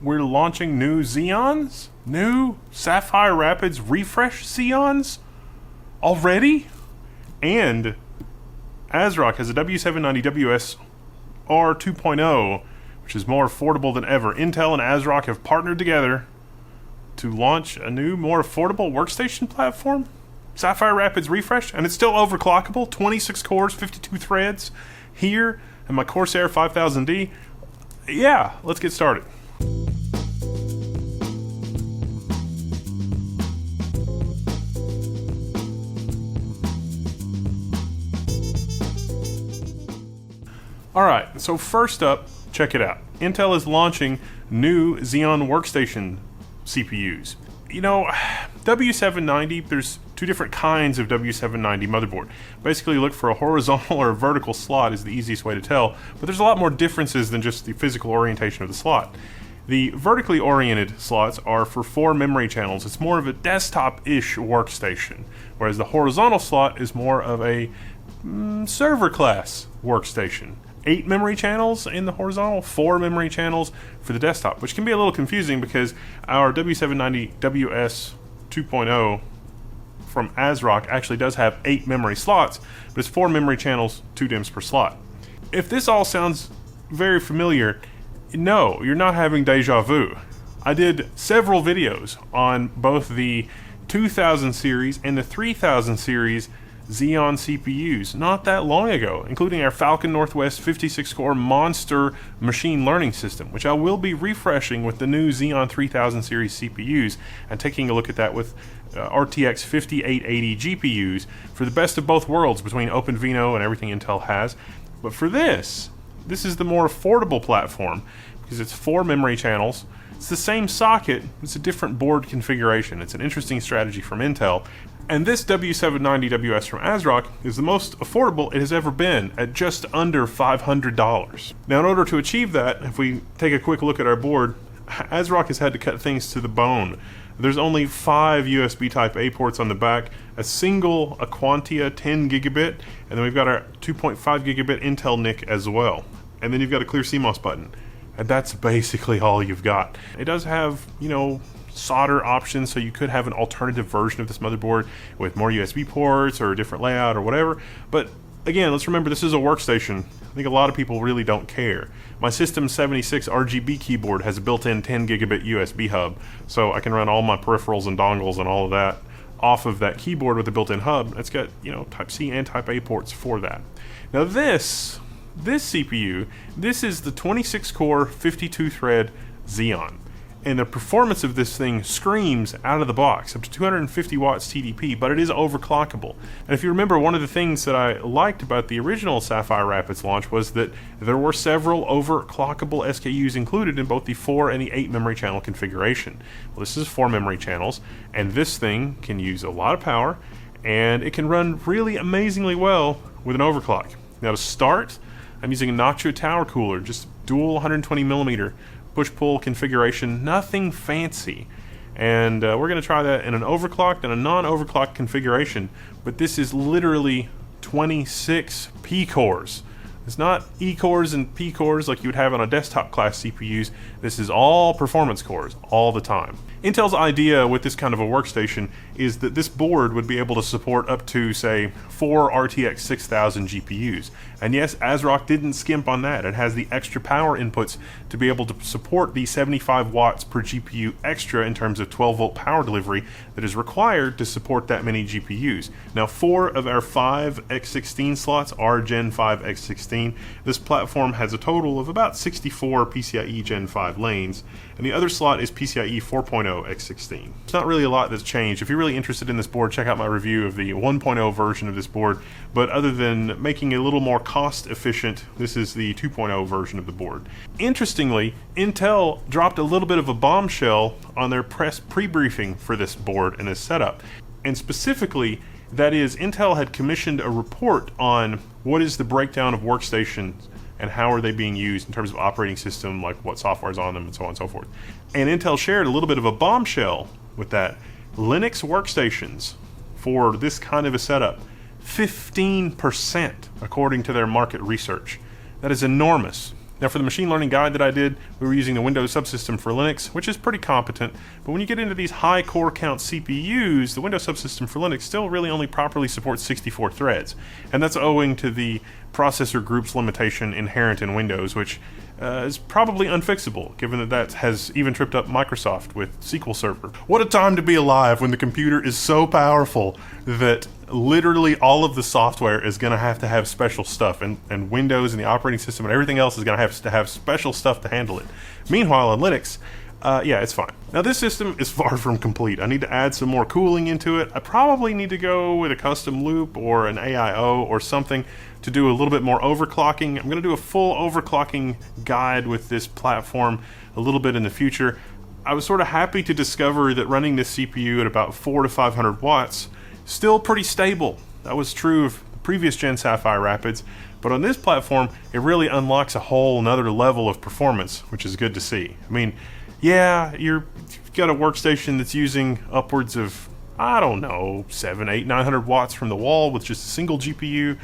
we're launching new Xeons? New Sapphire Rapids refresh Xeons? Already? And ASRock has a W790WS R2.0, which is more affordable than ever. Intel and ASRock have partnered together to launch a new, more affordable workstation platform, Sapphire Rapids Refresh, and it's still overclockable, 26 cores, 52 threads, here in my Corsair 5000D. Yeah, let's get started. Alright, so first up, check it out. Intel is launching new Xeon Workstation CPUs. You know, W790, there's two different kinds of W790 motherboard. Basically, look for a horizontal or a vertical slot is the easiest way to tell, but there's a lot more differences than just the physical orientation of the slot. The vertically oriented slots are for 4 memory channels. It's more of a desktop-ish workstation, whereas the horizontal slot is more of a server-class workstation. 8 memory channels in the horizontal, 4 memory channels for the desktop, which can be a little confusing because our W790WS 2.0 from ASRock actually does have 8 memory slots, but it's 4 memory channels, 2 DIMMs per slot. If this all sounds very familiar, no, you're not having deja vu. I did several videos on both the 2000 series and the 3000 series Xeon CPUs not that long ago, including our Falcon Northwest 56-core monster machine learning system, which I will be refreshing with the new Xeon 3000 series CPUs and taking a look at that with RTX 5880 GPUs for the best of both worlds between OpenVINO and everything Intel has. But for this is the more affordable platform because it's 4 memory channels. It's the same socket, it's a different board configuration. It's an interesting strategy from Intel. And this W790WS from ASRock is the most affordable it has ever been at just under $500. Now in order to achieve that, if we take a quick look at our board, ASRock has had to cut things to the bone. There's only 5 USB type A ports on the back, a single Aquantia 10 gigabit, and then we've got our 2.5 gigabit Intel NIC as well. And then you've got a clear CMOS button. And that's basically all you've got. It does have, solder options, so you could have an alternative version of this motherboard with more USB ports or a different layout or whatever. But again, let's remember this is a workstation. I think a lot of people really don't care. My System 76 RGB keyboard has a built-in 10 gigabit USB hub, so I can run all my peripherals and dongles and all of that off of that keyboard with a built-in hub. It's got, Type C and Type A ports for that. Now this CPU, this is the 26-core, 52-thread Xeon. And the performance of this thing screams out of the box, up to 250 watts TDP, but it is overclockable. And if you remember, one of the things that I liked about the original Sapphire Rapids launch was that there were several overclockable SKUs included in both the 4 and the 8 memory channel configuration. Well, this is 4 memory channels, and this thing can use a lot of power, and it can run really amazingly well with an overclock. Now to start, I'm using a Nacho Tower cooler, just dual 120 millimeter push-pull configuration, nothing fancy. And we're going to try that in an overclocked and a non-overclocked configuration, but this is literally 26 P-cores. It's not E-cores and P-cores like you would have on a desktop class CPUs. This is all performance cores all the time. Intel's idea with this kind of a workstation is that this board would be able to support up to, say, 4 RTX 6000 GPUs. And yes, ASRock didn't skimp on that. It has the extra power inputs to be able to support the 75 watts per GPU extra in terms of 12 volt power delivery that is required to support that many GPUs. Now 4 of our 5 X16 slots are Gen 5 X16. This platform has a total of about 64 PCIe Gen 5 lanes, and the other slot is PCIe 4.0 X16. It's not really a lot that's changed. If you're really interested in this board, check out my review of the 1.0 version of this board, but other than making it a little more cost efficient, this is the 2.0 version of the board. Interestingly, Intel dropped a little bit of a bombshell on their press pre-briefing for this board and this setup, and specifically, that is, Intel had commissioned a report on what is the breakdown of workstations and how are they being used in terms of operating system, like what software is on them and so on and so forth. And Intel shared a little bit of a bombshell with that. Linux workstations for this kind of a setup, 15% according to their market research. That is enormous. Now for the machine learning guide that I did, we were using the Windows subsystem for Linux, which is pretty competent, but when you get into these high core count CPUs, the Windows subsystem for Linux still really only properly supports 64 threads, and that's owing to the processor groups limitation inherent in Windows, which is probably unfixable, given that has even tripped up Microsoft with SQL Server. What a time to be alive when the computer is so powerful that literally all of the software is going to have special stuff, and Windows and the operating system and everything else is going to have special stuff to handle it. Meanwhile, on Linux, yeah, it's fine. Now this system is far from complete. I need to add some more cooling into it. I probably need to go with a custom loop or an AIO or something to do a little bit more overclocking. I'm going to do a full overclocking guide with this platform a little bit in the future. I was sort of happy to discover that running this CPU at about 400 to 500 watts still pretty stable. That was true of the previous gen Sapphire Rapids, but on this platform it really unlocks a whole another level of performance, which is good to see. I mean, yeah, you've got a workstation that's using upwards of, I don't know, 700, 800, 900 watts from the wall with just a single GPU,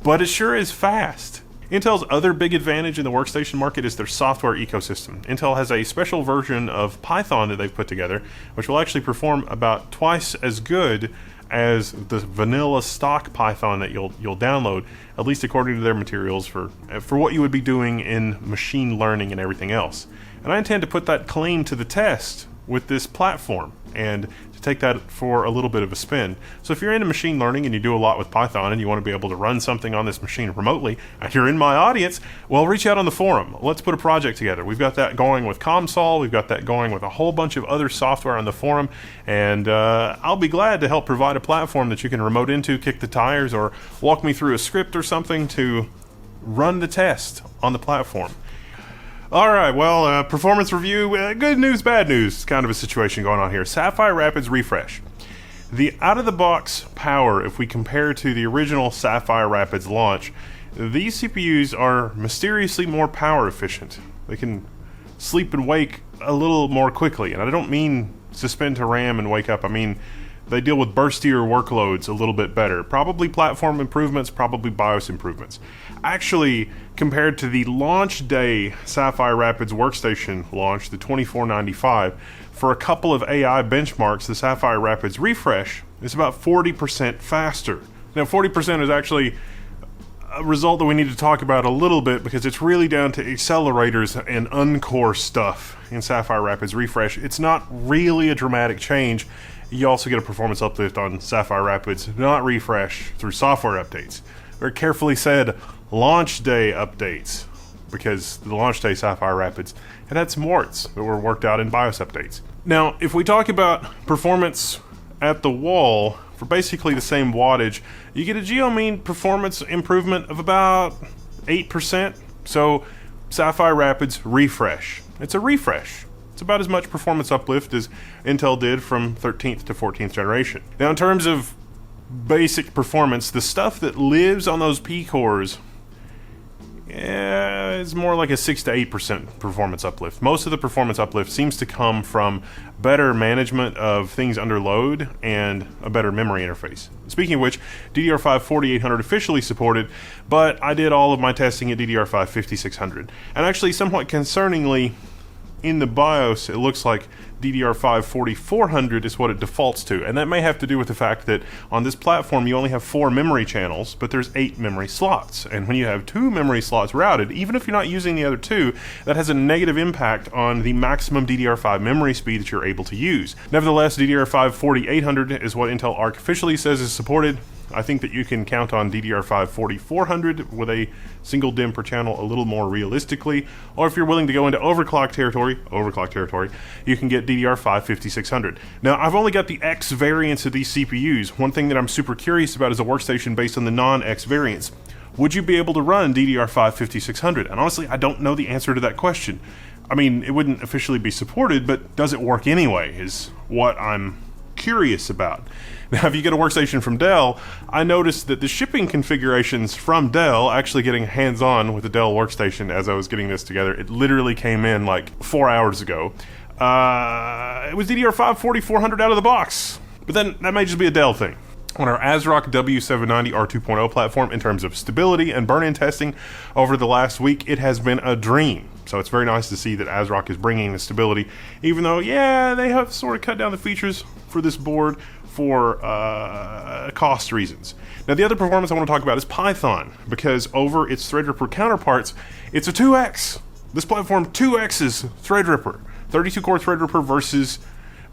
but it sure is fast. Intel's other big advantage in the workstation market is their software ecosystem. Intel has a special version of Python that they've put together, which will actually perform about twice as good as the vanilla stock Python that you'll download, at least according to their materials for what you would be doing in machine learning and everything else. And I intend to put that claim to the test with this platform and to take that for a little bit of a spin. So if you're into machine learning and you do a lot with Python and you want to be able to run something on this machine remotely and you're in my audience, well, reach out on the forum. Let's put a project together. We've got that going with ComSol. We've got that going with a whole bunch of other software on the forum, and I'll be glad to help provide a platform that you can remote into, kick the tires, or walk me through a script or something to run the test on the platform. Alright, well, performance review, good news, bad news kind of a situation going on here. Sapphire Rapids refresh. The out-of-the-box power, if we compare to the original Sapphire Rapids launch, these CPUs are mysteriously more power efficient. They can sleep and wake a little more quickly, and I don't mean suspend to RAM and wake up, I mean they deal with burstier workloads a little bit better. Probably platform improvements, probably BIOS improvements. Actually, compared to the launch day Sapphire Rapids Workstation launch, the 2495, for a couple of AI benchmarks, the Sapphire Rapids refresh is about 40% faster. Now, 40% is actually a result that we need to talk about a little bit because it's really down to accelerators and uncore stuff in Sapphire Rapids refresh. It's not really a dramatic change. You also get a performance uplift on Sapphire Rapids, not refresh, through software updates. Very carefully said, launch day updates, because the launch day Sapphire Rapids, it had some warts that were worked out in BIOS updates. Now, if we talk about performance at the wall, for basically the same wattage, you get a geo-mean performance improvement of about 8%. So, Sapphire Rapids refresh. It's a refresh. It's about as much performance uplift as Intel did from 13th to 14th generation. Now, in terms of basic performance, the stuff that lives on those P cores is more like a 6 to 8% performance uplift. Most of the performance uplift seems to come from better management of things under load and a better memory interface. Speaking of which, DDR5 4800 officially supported, but I did all of my testing at DDR5 5600. And actually, somewhat concerningly, in the BIOS, it looks like DDR5 4400 is what it defaults to, and that may have to do with the fact that on this platform you only have 4 memory channels, but there's 8 memory slots, and when you have 2 memory slots routed, even if you're not using the other 2, that has a negative impact on the maximum DDR5 memory speed that you're able to use. Nevertheless, DDR5 4800 is what Intel Arc officially says is supported. I think that you can count on DDR5 4400 with a single DIMM per channel a little more realistically, or if you're willing to go into overclock territory, you can get DDR5 5600. Now, I've only got the X variants of these CPUs. One thing that I'm super curious about is a workstation based on the non-X variants. Would you be able to run DDR5 5600? And honestly, I don't know the answer to that question. I mean, it wouldn't officially be supported, but does it work anyway is what I'm curious about. Now, if you get a workstation from Dell, I noticed that the shipping configurations from Dell, actually getting hands-on with the Dell workstation as I was getting this together, it literally came in like 4 hours ago. It was DDR5 4400 out of the box. But then, that may just be a Dell thing. on our ASRock W790 R2.0 platform in terms of stability and burn-in testing over the last week. It has been a dream. So it's very nice to see that ASRock is bringing the stability, even though, yeah, they have sort of cut down the features for this board for cost reasons. Now, the other performance I want to talk about is Python, because over its Threadripper counterparts, it's a 2x. This platform 2x's Threadripper, 32-core Threadripper versus,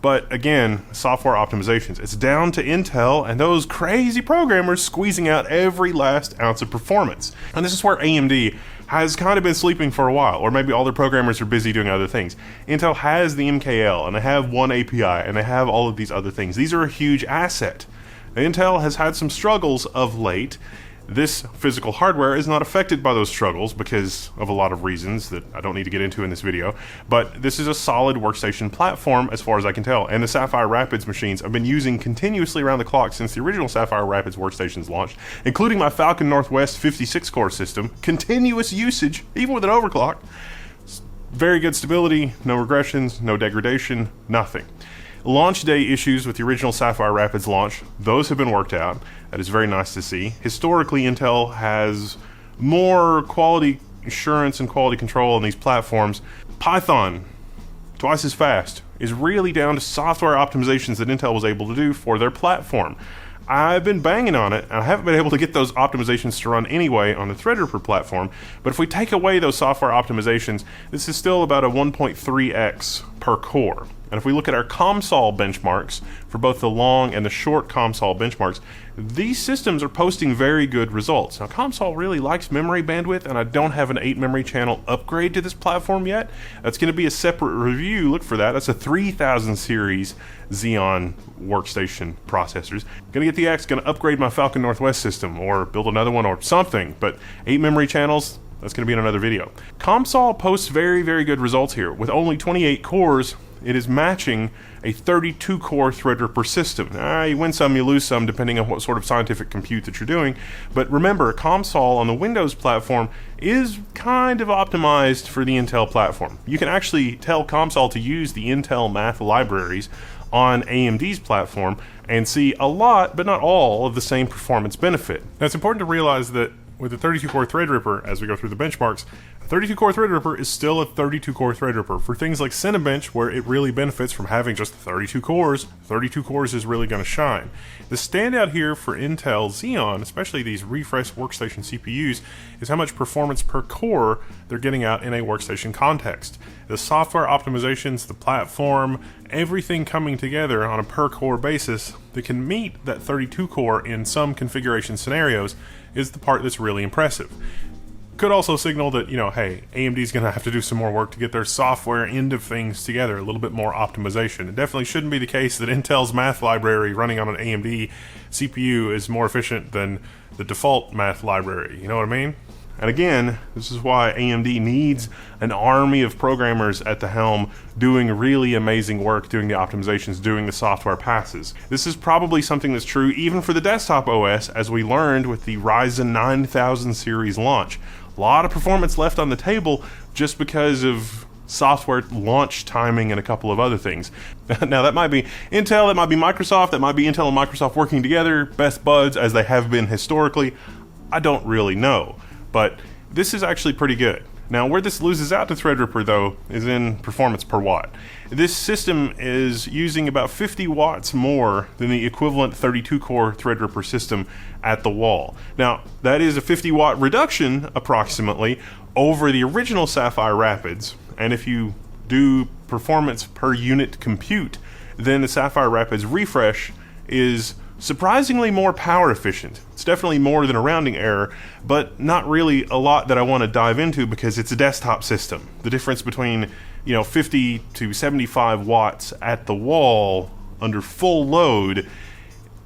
but again, software optimizations. It's down to Intel and those crazy programmers squeezing out every last ounce of performance. And this is where AMD has kind of been sleeping for a while, or maybe all their programmers are busy doing other things. Intel has the MKL, and they have one API, and they have all of these other things. These are a huge asset. Intel has had some struggles of late. This physical hardware is not affected by those struggles because of a lot of reasons that I don't need to get into in this video, but this is a solid workstation platform as far as I can tell, and the Sapphire Rapids machines I've been using continuously around the clock since the original Sapphire Rapids workstations launched, including my Falcon Northwest 56-core system. Continuous usage, even with an overclock. Very good stability, no regressions, no degradation, nothing. Launch day issues with the original Sapphire Rapids launch, those have been worked out. That is very nice to see. Historically, Intel has more quality assurance and quality control on these platforms. Python, twice as fast, is really down to software optimizations that Intel was able to do for their platform. I've been banging on it, and I haven't been able to get those optimizations to run anyway on the Threadripper platform, but if we take away those software optimizations, this is still about a 1.3x per core. And if we look at our COMSOL benchmarks, for both the long and the short COMSOL benchmarks, these systems are posting very good results. Now, COMSOL really likes memory bandwidth, and I don't have an 8 memory channel upgrade to this platform yet. That's going to be a separate review. Look for that. That's a 3000 series Xeon workstation processors. Going to get the X, going to upgrade my Falcon Northwest system, or build another one or something, but 8 memory channels, that's going to be in another video. COMSOL posts very, very good results here. With only 28 cores, it is matching a 32-core Threadripper system. You win some, you lose some, depending on what sort of scientific compute that you're doing. But remember, COMSOL on the Windows platform is kind of optimized for the Intel platform. You can actually tell COMSOL to use the Intel math libraries on AMD's platform and see a lot, but not all, of the same performance benefit. Now, it's important to realize that with the 32-core Threadripper, as we go through the benchmarks, a 32-core Threadripper is still a 32-core Threadripper. For things like Cinebench, where it really benefits from having just 32 cores, 32 cores is really going to shine. The standout here for Intel Xeon, especially these refresh workstation CPUs, is how much performance per core they're getting out in a workstation context. The software optimizations, the platform, everything coming together on a per core basis that can meet that 32 core in some configuration scenarios is the part that's really impressive. Could also signal that, hey, AMD's going to have to do some more work to get their software end of things together, a little bit more optimization. It definitely shouldn't be the case that Intel's math library running on an AMD CPU is more efficient than the default math library, you know what I mean? And again, this is why AMD needs an army of programmers at the helm doing really amazing work, doing the optimizations, doing the software passes. This is probably something that's true even for the desktop OS, as we learned with the Ryzen 9000 series launch. A lot of performance left on the table just because of software launch timing and a couple of other things. Now, that might be Intel, that might be Microsoft, that might be Intel and Microsoft working together, best buds as they have been historically. I don't really know. But this is actually pretty good. Now, where this loses out to Threadripper, though, is in performance per watt. This system is using about 50 watts more than the equivalent 32-core Threadripper system at the wall. Now, that is a 50-watt reduction, approximately, over the original Sapphire Rapids. And if you do performance per unit compute, then the Sapphire Rapids refresh is surprisingly more power efficient. It's definitely more than a rounding error, but not really a lot that I want to dive into because it's a desktop system. The difference between 50 to 75 watts at the wall under full load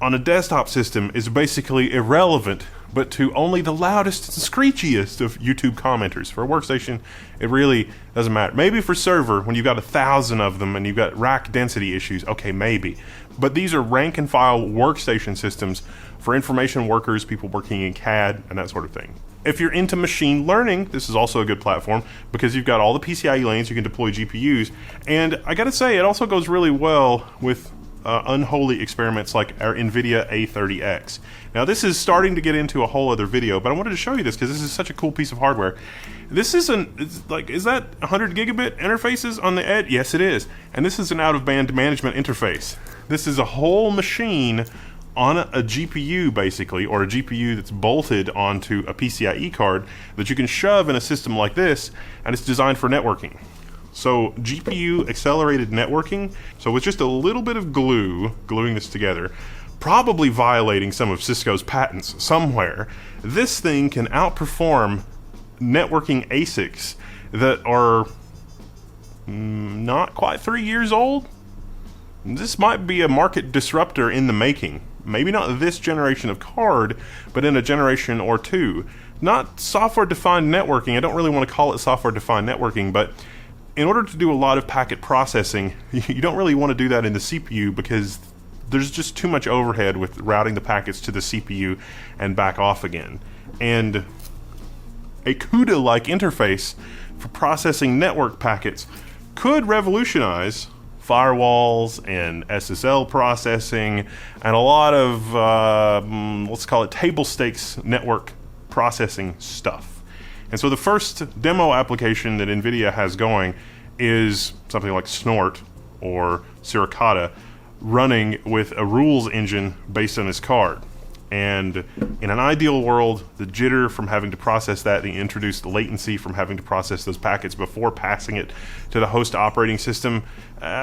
on a desktop system is basically irrelevant, but to only the loudest and screechiest of YouTube commenters. For a workstation, it really doesn't matter. Maybe for server, when you've got 1,000 of them and you've got rack density issues, okay, maybe. But these are rank and file workstation systems for information workers, people working in CAD, and that sort of thing. If you're into machine learning, this is also a good platform because you've got all the PCIe lanes, you can deploy GPUs, and I gotta say, it also goes really well with unholy experiments like our NVIDIA A30X. Now this is starting to get into a whole other video, but I wanted to show you this because this is such a cool piece of hardware. This isn't, is that 100 gigabit interfaces on the edge? Yes it is. And this is an out-of-band management interface. This is a whole machine on a GPU basically, or a GPU that's bolted onto a PCIe card that you can shove in a system like this, and it's designed for networking. So GPU accelerated networking, so with just a little bit of glue gluing this together, probably violating some of Cisco's patents somewhere, this thing can outperform networking ASICs that are not quite 3 years old. This might be a market disruptor in the making. Maybe not this generation of card, but in a generation or two. Not software-defined networking. I don't really want to call it software-defined networking, but in order to do a lot of packet processing, you don't really want to do that in the CPU because there's just too much overhead with routing the packets to the CPU and back off again. And a CUDA-like interface for processing network packets could revolutionize firewalls and SSL processing and a lot of, let's call it table stakes network processing stuff. And so the first demo application that NVIDIA has going is something like Snort or Suricata running with a rules engine based on this card. And in an ideal world, the jitter from having to process that, the introduced latency from having to process those packets before passing it to the host operating system,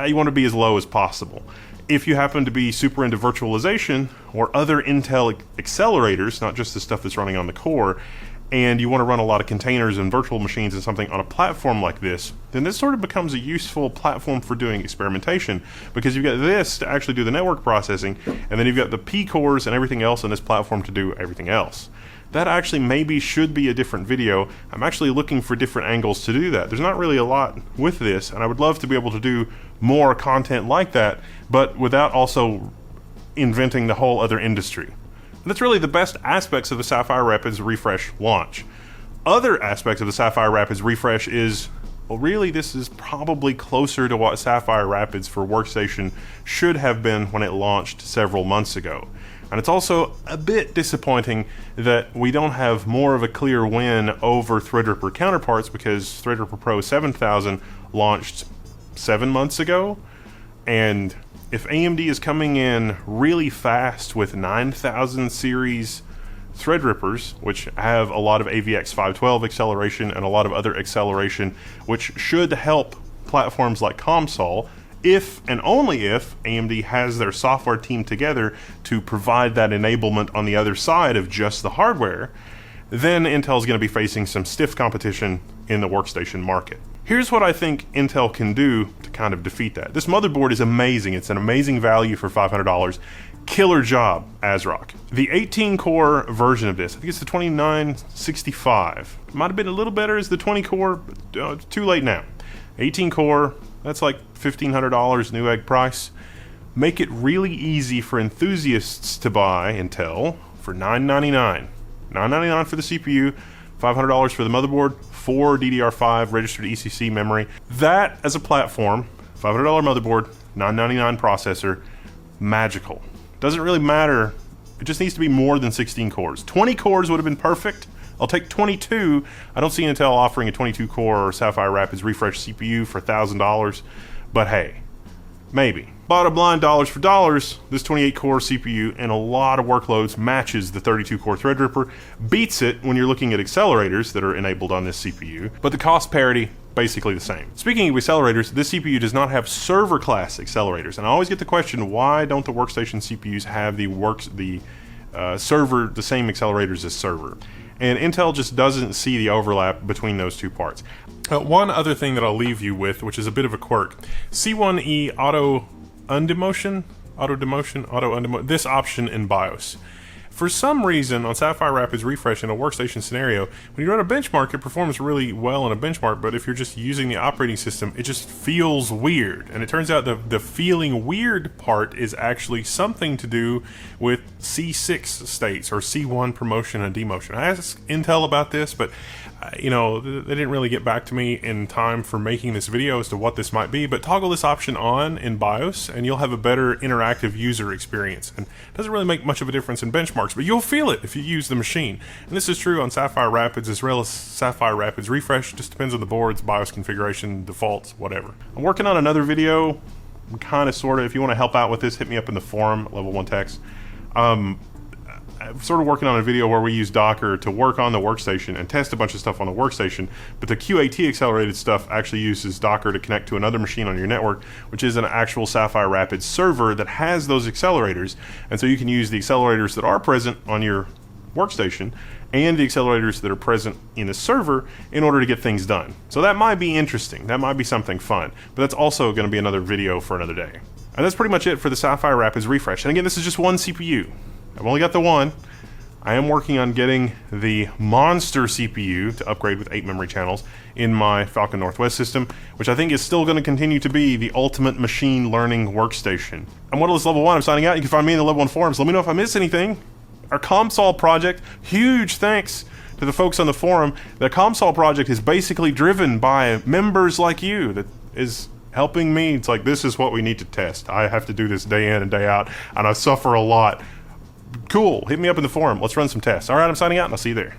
you want to be as low as possible. If you happen to be super into virtualization or other Intel accelerators, not just the stuff that's running on the core, and you want to run a lot of containers and virtual machines and something on a platform like this, then this sort of becomes a useful platform for doing experimentation, because you've got this to actually do the network processing, and then you've got the P cores and everything else on this platform to do everything else. That actually maybe should be a different video. I'm actually looking for different angles to do that. There's not really a lot with this, and I would love to be able to do more content like that, but without also inventing the whole other industry. And that's really the best aspects of the Sapphire Rapids refresh launch. Other aspects of the Sapphire Rapids refresh is, well, really this is probably closer to what Sapphire Rapids for Workstation should have been when it launched several months ago. And it's also a bit disappointing that we don't have more of a clear win over Threadripper counterparts, because Threadripper Pro 7000 launched 7 months ago, and if AMD is coming in really fast with 9000 series Threadrippers, which have a lot of AVX 512 acceleration and a lot of other acceleration, which should help platforms like COMSOL, if and only if AMD has their software team together to provide that enablement on the other side of just the hardware, then Intel's going to be facing some stiff competition in the workstation market. Here's what I think Intel can do to kind of defeat that. This motherboard is amazing. It's an amazing value for $500. Killer job, ASRock. The 18-core version of this, I think it's the 2965. Might have been a little better as the 20-core, but too late now. 18-core, that's like $1,500 Newegg price. Make it really easy for enthusiasts to buy Intel for $999. $999 for the CPU, $500 for the motherboard, 4 DDR5 registered ECC memory. That as a platform, $500 motherboard, $999 processor, magical. Doesn't really matter, it just needs to be more than 16 cores. 20 cores would have been perfect. I'll take 22. I don't see Intel offering a 22-core Sapphire Rapids refresh CPU for $1,000, but hey, maybe. Bottom line, dollars for dollars, this 28-core CPU in a lot of workloads matches the 32-core Threadripper, beats it when you're looking at accelerators that are enabled on this CPU, but the cost parity, basically the same. Speaking of accelerators, this CPU does not have server-class accelerators, and I always get the question, why don't the workstation CPUs have the same accelerators as server? And Intel just doesn't see the overlap between those two parts. One other thing that I'll leave you with, which is a bit of a quirk, C1E auto demotion, this option in BIOS. For some reason, on Sapphire Rapids Refresh in a workstation scenario, when you run a benchmark, it performs really well in a benchmark, but if you're just using the operating system, it just feels weird. And it turns out the feeling weird part is actually something to do with C6 states, or C1 promotion and demotion. I asked Intel about this, but you know, they didn't really get back to me in time for making this video as to what this might be, but toggle this option on in BIOS and you'll have a better interactive user experience. And it doesn't really make much of a difference in benchmarks, but you'll feel it if you use the machine. And this is true on Sapphire Rapids as well as Sapphire Rapids Refresh. It just depends on the board's BIOS configuration, defaults, whatever. I'm working on another video, kind of, sort of. If you want to help out with this, hit me up in the forum, Level 1 Techs. I'm sort of working on a video where we use Docker to work on the workstation and test a bunch of stuff on the workstation, but the QAT accelerated stuff actually uses Docker to connect to another machine on your network, which is an actual Sapphire Rapids server that has those accelerators, and so you can use the accelerators that are present on your workstation and the accelerators that are present in the server in order to get things done. So that might be interesting, that might be something fun, but that's also going to be another video for another day. And that's pretty much it for the Sapphire Rapids Refresh. And again, this is just one CPU. I've only got the one. I am working on getting the monster CPU to upgrade with 8 memory channels in my Falcon Northwest system, which I think is still going to continue to be the ultimate machine learning workstation. I'm Wendell, Level 1. I'm signing out. You can find me in the Level 1 forums. Let me know if I missed anything. Our ComSol project, huge thanks to the folks on the forum. The ComSol project is basically driven by members like you that is helping me. It's like, this is what we need to test. I have to do this day in and day out, and I suffer a lot. Cool. Hit me up in the forum. Let's run some tests. All right, I'm signing out, and I'll see you there.